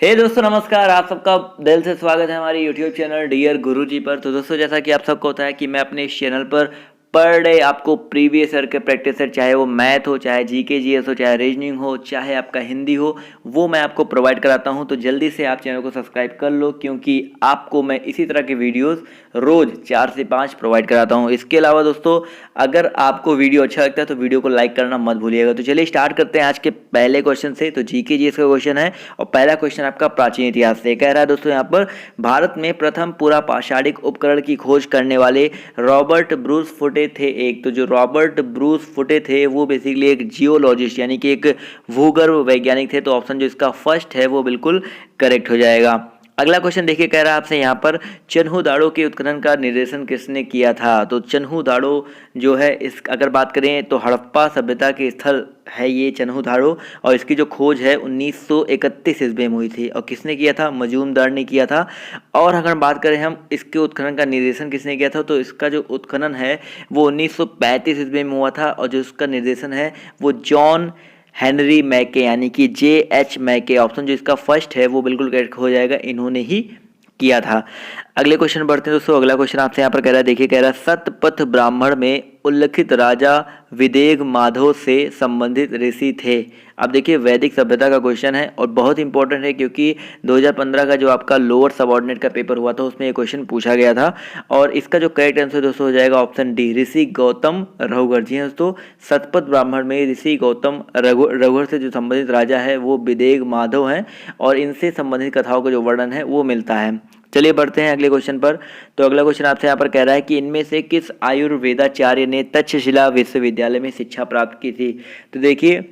हे दोस्तों नमस्कार। आप सबका दिल से स्वागत है हमारे यूट्यूब चैनल डियर गुरुजी पर। तो दोस्तों जैसा कि आप सबको होता है कि मैं अपने इस चैनल पर पर डे आपको प्रीवियस ईयर के प्रैक्टिस सेट, चाहे वो मैथ हो, चाहे जीके जीएस हो, चाहे रीजनिंग हो, चाहे आपका हिंदी हो, वो मैं आपको प्रोवाइड कराता हूं। तो जल्दी से आप चैनल को सब्सक्राइब कर लो, क्योंकि आपको मैं इसी तरह के वीडियोस रोज 4 से 5 प्रोवाइड कराता हूं। इसके अलावा दोस्तों अगर आपको वीडियो अच्छा लगता है तो वीडियो को लाइक करना मत भूलिएगा। तो चलिए स्टार्ट करते हैं आज के पहले क्वेश्चन से। तो जीके जीएस का क्वेश्चन है और पहला क्वेश्चन आपका प्राचीन इतिहास से। कह रहा है दोस्तों यहाँ पर, भारत में प्रथम पूरा पाषाणिक उपकरण की खोज करने वाले रॉबर्ट ब्रूस फुटे थे एक। तो जो रॉबर्ट ब्रूस फुटे थे वो बेसिकली एक जियोलॉजिस्ट यानी कि एक भूगर्भ वैज्ञानिक थे। तो ऑप्शन जो इसका फर्स्ट है वो बिल्कुल करेक्ट हो जाएगा। अगला क्वेश्चन देखिए, कह रहा है आपसे यहाँ पर, चन्हू के उत्खनन का निर्देशन किसने किया था। तो चन्हू जो है, इस अगर बात करें तो हड़प्पा सभ्यता के स्थल है ये चन्हू और इसकी जो खोज है 1931 ईस्वी में हुई थी। और किसने किया था? मजूमदार ने किया था। और अगर बात करें हम इसके उत्खनन का निर्देशन किसने किया था, तो इसका जो उत्खनन है वो 1935 ईस्वी में हुआ था। और जो इसका निर्देशन है वो जॉन हेनरी मैके यानी कि JH मैके, ऑप्शन जो इसका फर्स्ट है वो बिल्कुल करेक्ट हो जाएगा, इन्होंने ही किया था। अगले क्वेश्चन बढ़ते हैं दोस्तों। अगला क्वेश्चन आपसे यहाँ पर कह रहा है, देखिए कह रहा है, सतपथ ब्राह्मण में उल्लिखित राजा विदेग माधव से संबंधित ऋषि थे। अब देखिए वैदिक सभ्यता का क्वेश्चन है और बहुत इंपॉर्टेंट है, क्योंकि 2015 का जो आपका लोअर सबऑर्डिनेट का पेपर हुआ था उसमें ये क्वेश्चन पूछा गया था। और इसका जो करेक्ट आंसर दोस्तों हो जाएगा ऑप्शन डी, ऋषि गौतम रघुवर। जी हाँ दोस्तों, सतपथ ब्राह्मण में ऋषि गौतम रघुवर से जो संबंधित राजा है वो विदेग माधव हैं और इनसे संबंधित कथाओं का जो वर्णन है वो मिलता है। चलिए बढ़ते हैं अगले क्वेश्चन पर। तो अगला क्वेश्चन आपसे यहाँ पर कह रहा है कि इनमें से किस आयुर्वेदाचार्य ने तक्षशिला विश्वविद्यालय में शिक्षा प्राप्त की थी। तो देखिए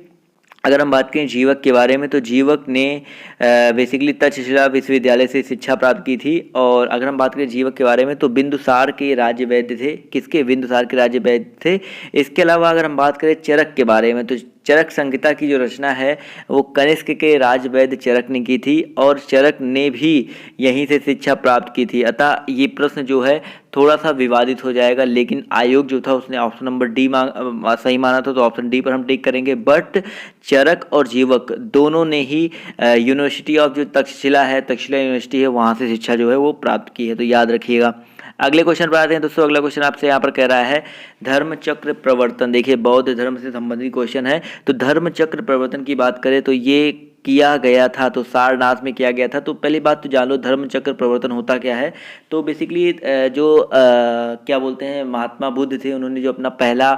अगर हम बात करें जीवक के बारे में, तो जीवक ने बेसिकली तक्षशिला विश्वविद्यालय से शिक्षा प्राप्त की थी। और अगर हम बात करें जीवक के बारे में तो बिंदुसार के राज्य वैद्य थे। किसके? बिंदुसार के राज्य वैद्य थे। इसके अलावा अगर हम बात करें चरक के बारे में, तो चरक संहिता की जो रचना है वो कनिष्क के राजवैद्य चरक ने की थी और चरक ने भी यहीं से शिक्षा प्राप्त की थी। अतः ये प्रश्न जो है थोड़ा सा विवादित हो जाएगा, लेकिन आयोग जो था उसने ऑप्शन नंबर डी सही माना था, तो ऑप्शन डी पर हम टिक करेंगे। बट चरक और जीवक दोनों ने ही यूनिवर्सिटी ऑफ जो तक्षशिला है, तक्षशिला यूनिवर्सिटी है, वहाँ से शिक्षा जो है वो प्राप्त की है। तो याद रखिएगा। अगले क्वेश्चन पर आते हैं दोस्तों। अगला क्वेश्चन आपसे यहाँ पर कह रहा है, धर्म चक्र प्रवर्तन। देखिए बौद्ध धर्म से संबंधित क्वेश्चन है। तो धर्म चक्र प्रवर्तन की बात करें तो ये किया गया था, तो सारनाथ में किया गया था। तो पहली बात तो जान लो धर्म चक्र प्रवर्तन होता क्या है। तो बेसिकली क्या बोलते हैं, महात्मा बुद्ध थे, उन्होंने जो अपना पहला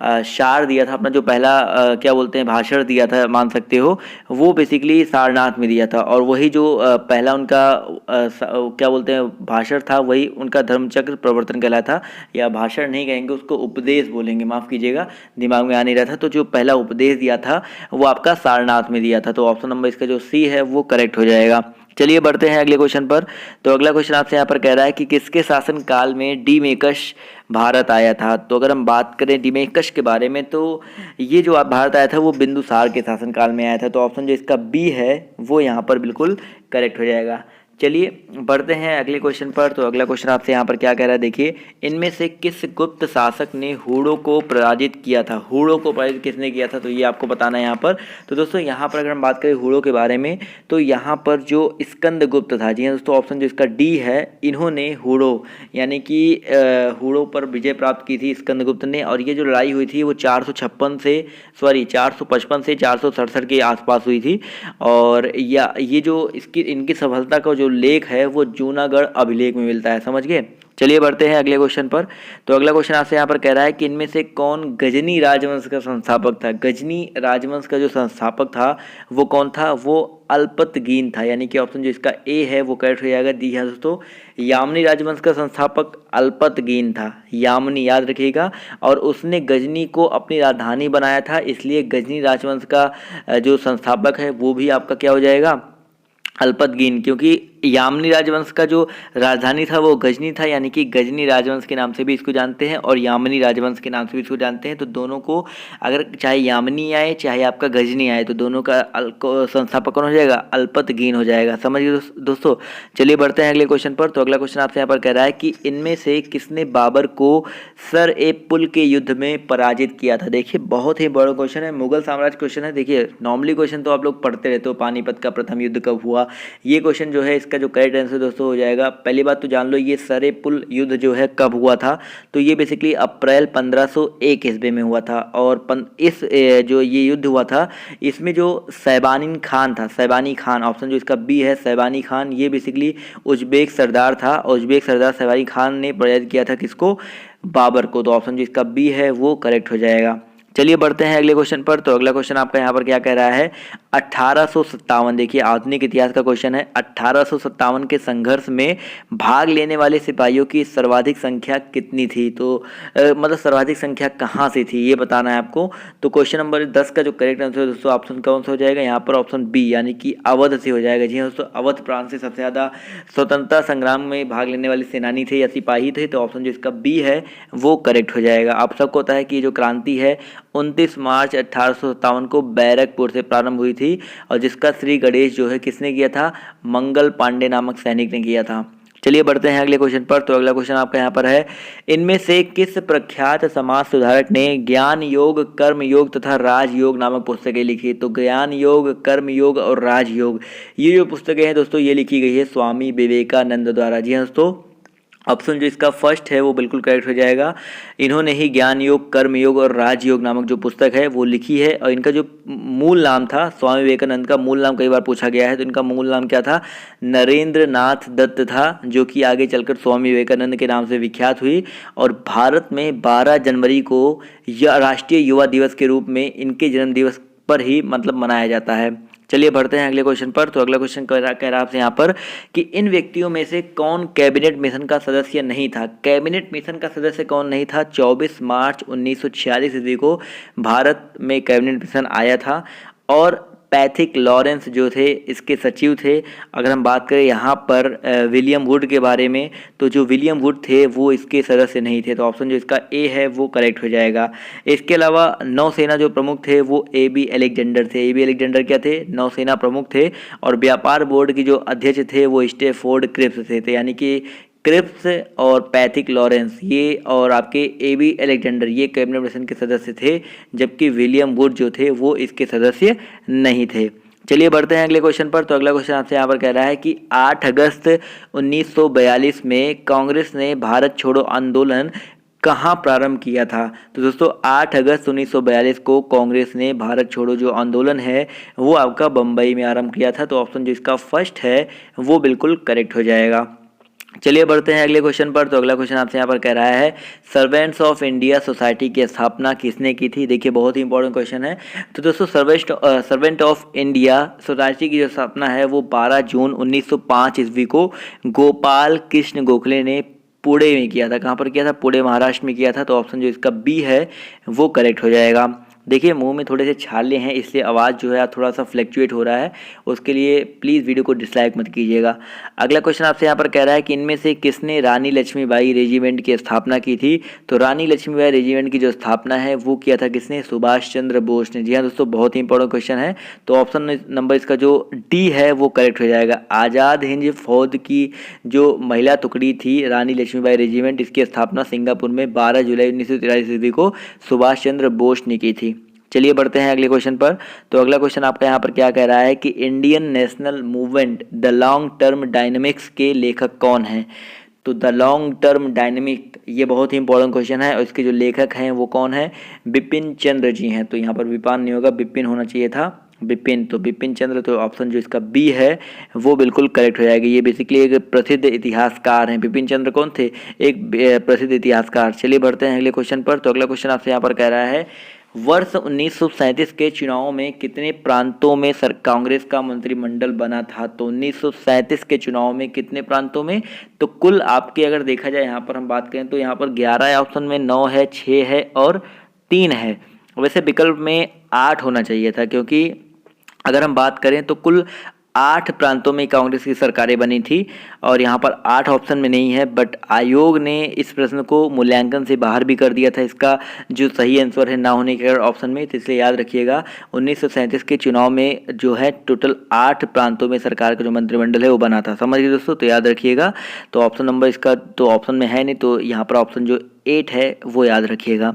सार दिया था, अपना जो पहला क्या बोलते हैं भाषण दिया था, मान सकते हो, वो बेसिकली सारनाथ में दिया था। और वही जो पहला उनका क्या बोलते हैं भाषण था, वही उनका धर्मचक्र प्रवर्तन कहलाता था। या भाषण नहीं कहेंगे, उसको उपदेश बोलेंगे, माफ़ कीजिएगा, दिमाग में आ नहीं रहा था। तो जो पहला उपदेश दिया था वो आपका सारनाथ में दिया था। तो ऑप्शन नंबर इसका जो सी है वो करेक्ट हो जाएगा। चलिए बढ़ते हैं अगले क्वेश्चन पर। तो अगला क्वेश्चन आपसे यहाँ पर कह रहा है कि किसके शासन काल में डीमेकश भारत आया था। तो अगर हम बात करें डीमेकश के बारे में, तो ये जो भारत आया था वो बिंदुसार के शासन काल में आया था। तो ऑप्शन जो इसका बी है वो यहाँ पर बिल्कुल करेक्ट हो जाएगा। चलिए बढ़ते हैं अगले क्वेश्चन पर। तो अगला क्वेश्चन आपसे यहाँ पर क्या कह रहा है, देखिए इनमें से किस गुप्त शासक ने हूणों को पराजित किया था। हूणों को पराजित किसने किया था, तो ये आपको बताना है यहाँ पर। तो दोस्तों यहाँ पर अगर हम बात करें हूणों के बारे में, तो यहाँ पर जो स्कंदगुप्त था, जी हाँ दोस्तों, ऑप्शन जो इसका डी है, इन्होंने हूणों यानी कि हूणों पर विजय प्राप्त की थी स्कंदगुप्त ने। और ये जो लड़ाई हुई थी वो 455 से 467 के आसपास हुई थी। और ये जो इनकी सफलता का जो लेख है वो जूनागढ़ अभिलेख में मिलता है, समझ गए। चलिए बढ़ते हैं अगले क्वेश्चन पर। तो अगला क्वेश्चन आपसे यहाँ पर कह रहा है कि इनमें से कौन गजनी राजवंश का संस्थापक था। गजनी राजवंश का जो संस्थापक था वो कौन था, वो अल्पतगीन था। यानी कि ऑप्शन जो इसका ए है वो करेक्ट हो जाएगा। दी है दोस्तों, यामनी राजवंश का संस्थापक अल्पतगीन था, यामनी, याद रखिएगा। और उसने गजनी को अपनी राजधानी बनाया था, इसलिए गजनी राजवंश का जो संस्थापक है वो भी आपका क्या हो जाएगा, अल्पतगीन। क्योंकि यामिनी राजवंश का जो राजधानी था वो गजनी था, यानी कि गजनी राजवंश के नाम से भी इसको जानते हैं और यामिनी राजवंश के नाम से भी इसको जानते हैं। तो दोनों को अगर चाहे यामिनी आए चाहे आपका गजनी आए तो दोनों का संस्थापक कौन हो जाएगा, अल्पतगीन हो जाएगा। समझ गए दोस्तों। चलिए बढ़ते हैं अगले क्वेश्चन पर। तो अगला क्वेश्चन आपसे यहाँ पर कह रहा है कि इनमें से किसने बाबर को सर ए पुल के युद्ध में पराजित किया था। देखिए बहुत ही बड़ा क्वेश्चन है, मुगल साम्राज्य क्वेश्चन है। देखिए नॉर्मली क्वेश्चन तो आप लोग पढ़ते रहते हो, पानीपत का प्रथम युद्ध कब हुआ, ये क्वेश्चन जो है इसका जो करेक्ट आंसर दोस्तों हो जाएगा। पहली बात तो जान लो ये सर ए पुल युद्ध जो है कब हुआ था, तो ये बेसिकली अप्रैल 1501 ईस्वी में हुआ था। और इस जो ये युद्ध हुआ था इसमें जो सैबानी खान था, सैबानी खान, ऑप्शन जो इसका बी है सैबानी खान, ये बेसिकली उज्बेक सरदार था। उज्बेक सरदार सैबानी खान ने पराजित किया था किसको, बाबर को। तो ऑप्शन जो इसका बी है वो करेक्ट हो जाएगा। चलिए बढ़ते हैं अगले क्वेश्चन पर। तो अगला क्वेश्चन आपका यहाँ पर क्या कह रहा है, 1857, देखिए आधुनिक इतिहास का क्वेश्चन है। 1857 के संघर्ष में भाग लेने वाले सिपाहियों की सर्वाधिक संख्या कितनी थी, तो मतलब सर्वाधिक संख्या कहाँ से थी ये बताना है आपको। तो क्वेश्चन नंबर 10 का जो करेक्ट आंसर है दोस्तों ऑप्शन कौन सा हो जाएगा, यहाँ पर ऑप्शन बी यानी कि अवध से हो जाएगा। जी हाँ दोस्तों, अवध प्रांत से सबसे ज़्यादा स्वतंत्रता संग्राम में भाग लेने वाले सेनानी थे या सिपाही थे, तो ऑप्शन जो इसका बी है वो करेक्ट हो जाएगा। आप सबको पता है कि ये जो क्रांति है 29 मार्च 1857 को बैरकपुर से प्रारंभ हुई थी और जिसका श्री गणेश जो है किसने किया था, मंगल पांडे नामक सैनिक ने किया था। चलिए बढ़ते हैं अगले क्वेश्चन पर। तो अगला क्वेश्चन आपका यहाँ पर है, इनमें से किस प्रख्यात समाज सुधारक ने ज्ञान योग, कर्म योग तथा राजयोग नामक पुस्तकें लिखी। तो ज्ञान योग, कर्म योग और राजयोग ये जो पुस्तकें हैं दोस्तों ये लिखी गई है स्वामी विवेकानंद द्वारा। जी हाँ दोस्तों, ऑप्शन जो इसका फर्स्ट है वो बिल्कुल करेक्ट हो जाएगा। इन्होंने ही ज्ञान योग, कर्म योग और राजयोग नामक जो पुस्तक है वो लिखी है। और इनका जो मूल नाम था, स्वामी विवेकानंद का मूल नाम कई बार पूछा गया है, तो इनका मूल नाम क्या था, नरेंद्र नाथ दत्त था, जो कि आगे चलकर स्वामी विवेकानंद के नाम से विख्यात हुई। और भारत में 12 जनवरी को राष्ट्रीय युवा दिवस के रूप में इनके जन्म दिवस पर ही मतलब मनाया जाता है। चलिए बढ़ते हैं अगले क्वेश्चन पर। तो अगला क्वेश्चन कह रहा है आपसे यहाँ पर कि इन व्यक्तियों में से कौन कैबिनेट मिशन का सदस्य नहीं था। कैबिनेट मिशन का सदस्य कौन नहीं था, 24 मार्च 1946 ईस्वी को भारत में कैबिनेट मिशन आया था और पैथिक लॉरेंस जो थे इसके सचिव थे। अगर हम बात करें यहाँ पर विलियम वुड के बारे में, तो जो विलियम वुड थे वो इसके सदस्य नहीं थे, तो ऑप्शन जो इसका ए है वो करेक्ट हो जाएगा। इसके अलावा नौसेना जो प्रमुख थे वो ए बी अलेक्जेंडर थे। ए बी अलेक्जेंडर क्या थे, नौसेना प्रमुख थे। और व्यापार बोर्ड की जो अध्यक्ष थे वो स्टेफोर्ड क्रिप्स थे। तो यानी कि क्रिप्स और पैथिक लॉरेंस ये और आपके ए बी अलेक्जेंडर ये कैबिनेट मिशन के सदस्य थे, जबकि विलियम वुड जो थे वो इसके सदस्य नहीं थे। चलिए बढ़ते हैं अगले क्वेश्चन पर। तो अगला क्वेश्चन आपसे यहाँ पर कह रहा है कि 8 अगस्त 1942 में कांग्रेस ने भारत छोड़ो आंदोलन कहाँ प्रारंभ किया था। तो दोस्तों 8 अगस्त 1942 को कांग्रेस ने भारत छोड़ो जो आंदोलन है वो आपका बम्बई में आरंभ किया था। तो ऑप्शन जो इसका फर्स्ट है वो बिल्कुल करेक्ट हो जाएगा। चलिए बढ़ते हैं अगले क्वेश्चन पर। तो अगला क्वेश्चन आपसे यहाँ पर कह रहा है, सर्वेंट्स ऑफ इंडिया सोसाइटी की स्थापना किसने की थी। देखिए बहुत ही इंपॉर्टेंट क्वेश्चन है। तो दोस्तों सर्वेंट ऑफ इंडिया सोसाइटी की जो स्थापना है वो 12 जून 1905 ईस्वी को गोपाल कृष्ण गोखले ने पुणे में किया था। कहाँ पर किया था, पुणे महाराष्ट्र में किया था। तो ऑप्शन जो इसका बी है वो करेक्ट हो जाएगा। देखिए मुंह में थोड़े से छाले हैं इसलिए आवाज़ जो है थोड़ा सा फ्लैक्चुएट हो रहा है, उसके लिए प्लीज़ वीडियो को डिसलाइक मत कीजिएगा। अगला क्वेश्चन आपसे यहाँ पर कह रहा है कि इनमें से किसने रानी लक्ष्मीबाई रेजिमेंट की स्थापना की थी। तो रानी लक्ष्मीबाई रेजिमेंट की जो स्थापना है वो किया था किसने, सुभाष चंद्र बोस ने। जी हाँ दोस्तों, बहुत ही इंपॉर्टेंट क्वेश्चन है। तो ऑप्शन नंबर इसका जो डी है वो करेक्ट हो जाएगा। आज़ाद हिंद फौज की जो महिला टुकड़ी थी रानी लक्ष्मीबाई रेजिमेंट, इसकी स्थापना सिंगापुर में 12 जुलाई 1943 ईस्वी को सुभाष चंद्र बोस ने की थी। चलिए बढ़ते हैं अगले क्वेश्चन पर। तो अगला क्वेश्चन आपका यहाँ पर क्या कह रहा है कि Indian national movement the long term dynamics के लेखक कौन हैं। तो द लॉन्ग टर्म डायनेमिक ये बहुत ही इंपॉर्टेंट क्वेश्चन है और इसके जो लेखक हैं वो कौन है, बिपिन चंद्र जी हैं। तो यहाँ पर विपान नहीं होगा, बिपिन होना चाहिए था, बिपिन। तो बिपिन चंद्र, तो ऑप्शन जो इसका बी है वो बिल्कुल करेक्ट हो जाएगी। ये बेसिकली एक प्रसिद्ध इतिहासकार हैं। बिपिन चंद्र कौन थे, एक प्रसिद्ध इतिहासकार। चलिए बढ़ते हैं अगले क्वेश्चन पर। तो अगला क्वेश्चन आपसे यहाँ पर कह रहा है, वर्ष 1937 के चुनाव में कितने प्रांतों में कांग्रेस का मंत्रिमंडल बना था। तो 1937 के चुनाव में कितने प्रांतों में, तो कुल आपके अगर देखा जाए यहाँ पर हम बात करें तो यहाँ पर 11 है ऑप्शन में, 9 है, 6 है और 3 है। वैसे विकल्प में 8 होना चाहिए था, क्योंकि अगर हम बात करें तो कुल 8 प्रांतों में कांग्रेस की सरकारें बनी थी और यहाँ पर 8 ऑप्शन में नहीं है, बट आयोग ने इस प्रश्न को मूल्यांकन से बाहर भी कर दिया था। इसका जो सही आंसर है ना होने के ऑप्शन में, तो इसलिए याद रखिएगा 1937 के चुनाव में जो है टोटल 8 प्रांतों में सरकार का जो मंत्रिमंडल है वो बना था। समझ गए दोस्तों, तो याद रखिएगा। तो ऑप्शन नंबर इसका तो ऑप्शन में है नहीं, तो यहाँ पर ऑप्शन जो 8 है वो याद रखिएगा।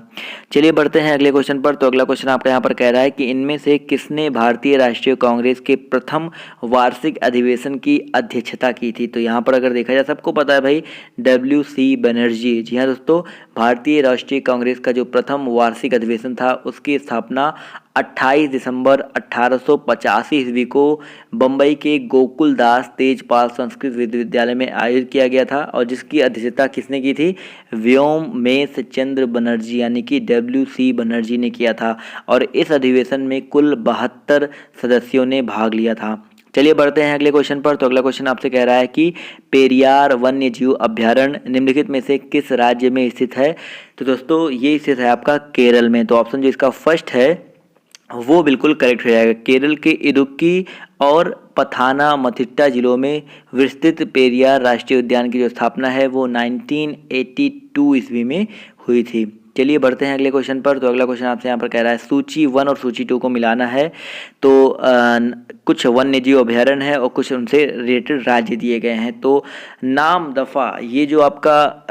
चलिए बढ़ते हैं अगले क्वेश्चन पर। तो अगला क्वेश्चन आपका यहाँ पर कह रहा है कि इनमें से किसने भारतीय राष्ट्रीय कांग्रेस के प्रथम वार्षिक अधिवेशन की अध्यक्षता की थी। तो यहाँ पर अगर देखा जाए, सबको पता है भाई, WC बनर्जी। जी हाँ दोस्तों, भारतीय राष्ट्रीय कांग्रेस का जो प्रथम वार्षिक अधिवेशन था उसकी स्थापना 28 दिसंबर 1885 ईस्वी को बम्बई के गोकुलदास तेजपाल संस्कृत विश्वविद्यालय में आयोजित किया गया था और जिसकी अध्यक्षता किसने की थी? व्योमेश चंद्र बनर्जी यानी कि WC बनर्जी ने किया था और इस अधिवेशन में कुल 72 सदस्यों ने भाग लिया था। चलिए बढ़ते हैं अगले क्वेश्चन पर। तो अगला क्वेश्चन आपसे कह रहा है कि पेरियार वन्य जीव अभ्यारण्य निम्नलिखित में से किस राज्य में स्थित है। तो दोस्तों ये स्थित है आपका केरल में। तो ऑप्शन जो इसका फर्स्ट है वो बिल्कुल करेक्ट हो जाएगा। केरल के इडुक्की और पथानामथिट्टा जिलों में विस्तृत पेरियार राष्ट्रीय उद्यान की जो स्थापना है वो 1982 ईस्वी में हुई थी। चलिए बढ़ते हैं अगले क्वेश्चन पर। तो अगला क्वेश्चन आपसे यहाँ पर कह रहा है सूची 1 और सूची 2 को मिलाना है। तो कुछ वन्य जीव अभ्यारण्य है और कुछ उनसे रिलेटेड राज्य दिए गए हैं। तो नाम दफा, ये जो आपका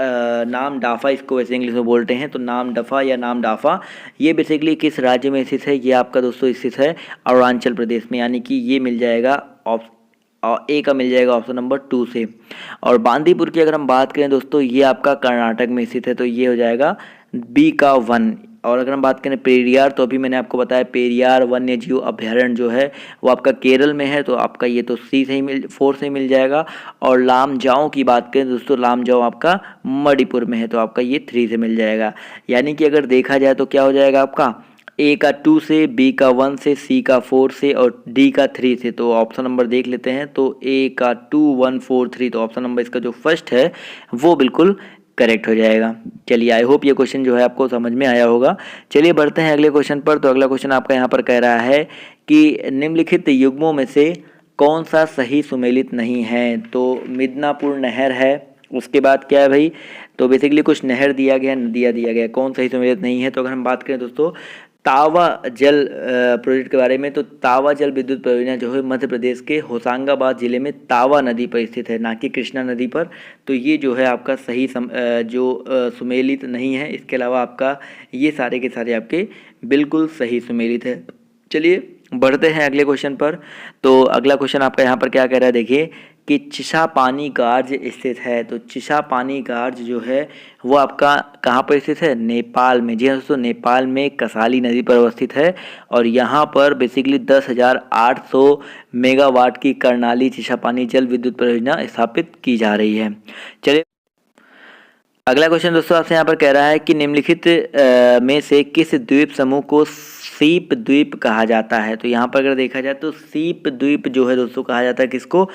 नाम डाफा, इसको वैसे इंग्लिश में बोलते हैं, तो नाम दफा या नाम डाफा ये बेसिकली किस राज्य में स्थित है? ये आपका दोस्तों स्थित है अरुणाचल प्रदेश में, यानी कि ये मिल जाएगा और ए का मिल जाएगा ऑप्शन नंबर 2 से। और बांदीपुर की अगर हम बात करें दोस्तों, ये आपका कर्नाटक में स्थित है, तो ये हो जाएगा बी का 1। और अगर हम बात करें पेरियार, तो अभी मैंने आपको बताया पेरियार वन्य जीव अभ्यारण्य जो है वो आपका केरल में है, तो आपका ये तो सी से ही 4 से मिल जाएगा। और लामजाओ की बात करें दोस्तों, लामजाओ आपका मणिपुर में है, तो आपका ये 3 से मिल जाएगा। यानी कि अगर देखा जाए तो क्या हो जाएगा आपका ए का 2 से, बी का 1 से, सी का 4 से और डी का 3 से। तो ऑप्शन नंबर देख लेते हैं। तो ए का 2, 1, 4, 3, तो ऑप्शन नंबर इसका जो फर्स्ट है वो बिल्कुल करेक्ट हो जाएगा। चलिए आई होप ये क्वेश्चन जो है आपको समझ में आया होगा। चलिए बढ़ते हैं अगले क्वेश्चन पर। तो अगला क्वेश्चन आपका यहाँ पर कह रहा है कि निम्नलिखित युग्मों में से कौन सा सही सुमेलित नहीं है। तो मिदनापुर नहर है, उसके बाद क्या है भाई, तो बेसिकली कुछ नहर दिया गया, नदियाँ दिया गया, कौन सही सुमेलित नहीं है। तो अगर हम बात करें दोस्तों तावा जल प्रोजेक्ट के बारे में, तो तावा जल विद्युत परियोजना जो है मध्य प्रदेश के होशंगाबाद जिले में तावा नदी पर स्थित है, ना कि कृष्णा नदी पर। तो ये जो है आपका सही सुमेलित नहीं है। इसके अलावा आपका ये सारे के सारे आपके बिल्कुल सही सुमेलित है। चलिए बढ़ते हैं अगले क्वेश्चन पर। तो अगला क्वेश्चन आपका यहाँ पर क्या कह रहा है, देखिए कि चिशापानी गार्ज स्थित है। तो चिशापानी गार्ज जो है वो आपका कहाँ पर स्थित है? नेपाल में। जी हाँ दोस्तों, नेपाल में कसाली नदी पर अवस्थित है और यहाँ पर बेसिकली 10,800 मेगावाट की कर्णाली चिशापानी जल विद्युत परियोजना स्थापित की जा रही है। चलिए अगला क्वेश्चन दोस्तों आपसे यहाँ पर कह रहा है कि निम्नलिखित में से किस द्वीप समूह को सीप द्वीप कहा जाता है। तो यहाँ पर अगर देखा जाए तो सीप द्वीप जो है दोस्तों कहा जाता है किसको?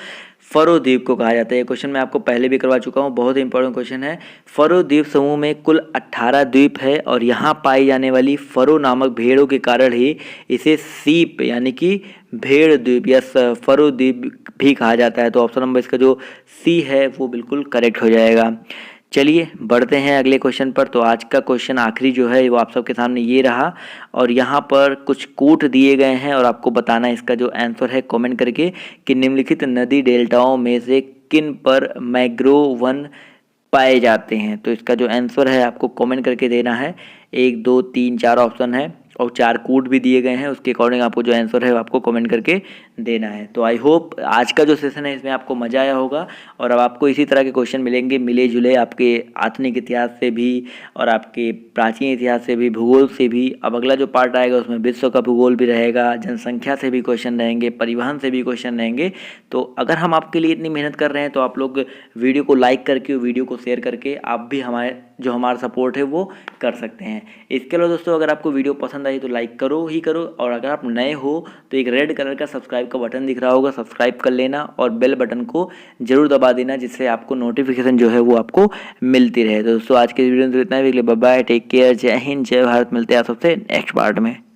फरो द्वीप को कहा जाता है। ये क्वेश्चन मैं आपको पहले भी करवा चुका हूँ, बहुत इंपॉर्टेंट क्वेश्चन है। फरो द्वीप समूह में कुल 18 द्वीप है और यहाँ पाई जाने वाली फरो नामक भेड़ों के कारण ही इसे सीप यानी कि भेड़ द्वीप या फरो द्वीप भी कहा जाता है। तो ऑप्शन नंबर इसका जो सी है वो बिल्कुल करेक्ट हो जाएगा। चलिए बढ़ते हैं अगले क्वेश्चन पर। तो आज का क्वेश्चन आखिरी जो है वो आप सबके सामने ये रहा और यहाँ पर कुछ कोट दिए गए हैं और आपको बताना है इसका जो आंसर है कमेंट करके कि निम्नलिखित नदी डेल्टाओं में से किन पर मैंग्रोव वन पाए जाते हैं। तो इसका जो आंसर है आपको कमेंट करके देना है। 1, 2, 3, 4 ऑप्शन है और 4 कोड भी दिए गए हैं, उसके अकॉर्डिंग आपको जो आंसर है आपको कमेंट करके देना है। तो आई होप आज का जो सेशन है इसमें आपको मज़ा आया होगा और अब आपको इसी तरह के क्वेश्चन मिलेंगे मिले जुले आपके आधुनिक इतिहास से भी और आपके प्राचीन इतिहास से भी, भूगोल से भी। अब अगला जो पार्ट आएगा उसमें विश्व का भूगोल भी रहेगा, जनसंख्या से भी क्वेश्चन रहेंगे, परिवहन से भी क्वेश्चन रहेंगे। तो अगर हम आपके लिए इतनी मेहनत कर रहे हैं तो आप लोग वीडियो को लाइक करके, वीडियो को शेयर करके आप भी हमारा सपोर्ट है वो कर सकते हैं। इसके अलावा दोस्तों अगर आपको वीडियो पसंद आई तो लाइक करो ही करो और अगर आप नए हो तो एक रेड कलर का सब्सक्राइब का बटन दिख रहा होगा, सब्सक्राइब कर लेना और बेल बटन को जरूर दबा देना जिससे आपको नोटिफिकेशन जो है वो आपको मिलती रहे। तो दोस्तों आज के वीडियो में इतना ही। बाय बाय, टेक केयर, जय हिंद, जय भारत। मिलते हैं आप सबसे नेक्स्ट पार्ट में।